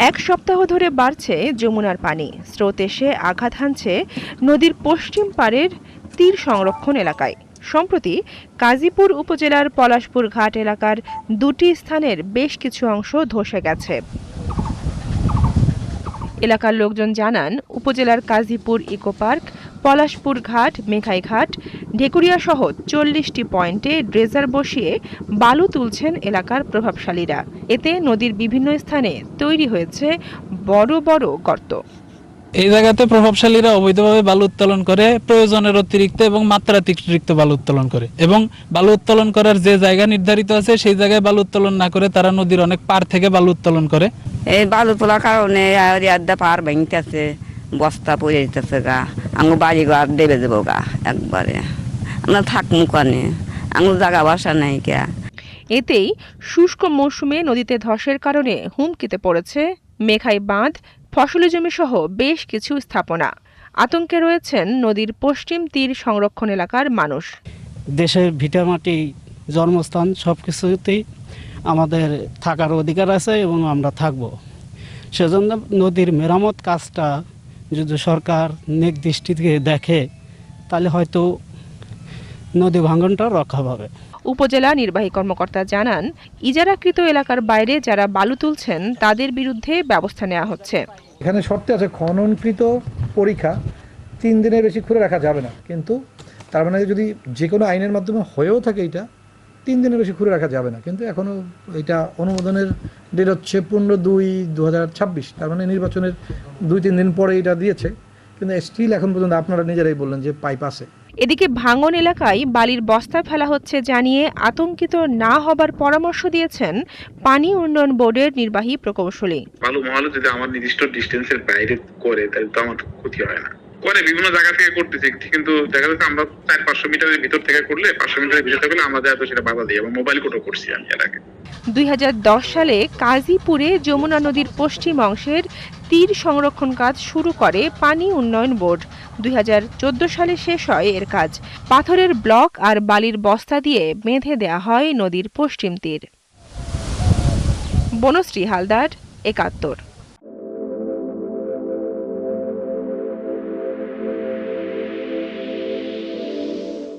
এক সপ্তাহ ধরে বাড়ছে যমুনার পানি। স্রোত এসে আঘাত হানছে নদীর পশ্চিম পাড়ের তীর সংরক্ষণ এলাকায়। সম্প্রতি গাজীপুর উপজেলার পলাশপুর ঘাট এলাকার দুটি স্থানের বেশ কিছু অংশ ধসে গেছে। এলাকার লোকজন জানান, উপজেলার কাজীপুর ইকো পার্ক, পলাশপুর ঘাট, মেঘাই ঘাট, ঢেকুরিয়া সহ ৪০টি পয়েন্টে ড্রেজার বসিয়ে বালু তুলছেন এলাকার প্রভাবশালীরা। এতে নদীর বিভিন্ন স্থানে তৈরি হয়েছে বড় বড় গর্ত। এই জায়গাতে প্রভাবশালীরা অবৈধভাবে বালু উত্তোলন করে, প্রয়োজনের অতিরিক্ত এবং মাত্রাতিরিক্ত বালু উত্তোলন করে, এবং বালু উত্তোলন করার যে জায়গা নির্ধারিত আছে সেই জায়গায় বালু উত্তোলন না করে তারা নদীর অনেক পার থেকে বালু উত্তোলন করে। এই বালু তোলার কারণে পার ভেঙতেছে, বস্তা পড়ে যেতেছে গা, আঙু বাড়ি ঘর দেবে দেবো গা একবারে। আমরা থাকমু কানে, আঙু জায়গা বাসা নাই কে। এতেই শুষ্ক মৌসুমে নদীতে ধসের কারণে হুমকিতে পড়েছে মেঘাই বাঁধ, ফসলি জমি সহ বেশ কিছু স্থাপনা। আতঙ্কে রয়েছেন নদীর পশ্চিম তীর সংরক্ষণ এলাকার মানুষ। দেশের ভিটামাটি, জন্মস্থান সবকিছুতেই আমাদের থাকার অধিকার আছে এবং আমরা থাকব। সেজন্য নদীর মেরামত কাজটা যদি সরকার নেক দৃষ্টিতে দেখে তাহলে হয়তো নদী ভাঙনটা রক্ষা পাবে। উপজেলা নির্বাহী কর্মকর্তা জানান, ইজারাকৃত এলাকার বাইরে যারা বালু তুলছেন তাদের বিরুদ্ধে ব্যবস্থা নেওয়া হচ্ছে। এখানে শর্তে আছে খননকৃত পরীক্ষা 3 দিনের বেশি খুলে রাখা যাবে না, কিন্তু তার মানে যদি যে কোনো আইনের মাধ্যমে হয়েও থাকে এটা 3 দিনের বেশি খুলে রাখা যাবে না। কিন্তু এখনও এটা অনুমোদনের ডেট হচ্ছে 15/2/2026, তার মানে নির্বাচনের 2-3 দিন পরে এটা দিয়েছে, কিন্তু স্টিল এখন পর্যন্ত আপনারা নিজেরাই বললেন যে পাইপ আছে। এদিকে ভাঙন এলাকায় বালির বস্তা ফেলা হচ্ছে জানিয়ে আতঙ্কিত না হবার পরামর্শ দিয়েছেন পানি উন্নয়ন বোর্ডের নির্বাহী প্রকৌশলী। বালু মহলে যদি আমার নির্দিষ্ট ডিস্টেন্সের বাইরে করে তাহলে তো আমার ক্ষতি হয় না। করে বিভিন্ন জায়গা থেকে করতেছি, কিন্তু দেখা যাচ্ছে আমরা 400-500 মিটারের ভিতর থেকে করলে, 500 মিটারের ভিতর থাকলে আমাদের এত সেটা বাধা দিই, এবং মোবাইল কোর্টও করছি আমি এর আগে। 2010 সালে কাজীপুরে যমুনা নদীর পশ্চিম অংশের তীর সংরক্ষণ কাজ শুরু করে পানি উন্নয়ন বোর্ড। 2014 সালে শেষ হয় এর কাজ। পাথরের ব্লক আর বালির বস্তা দিয়ে বেঁধে দেয়া হয় নদীর পশ্চিম তীর। বনশ্রী হালদার, 71।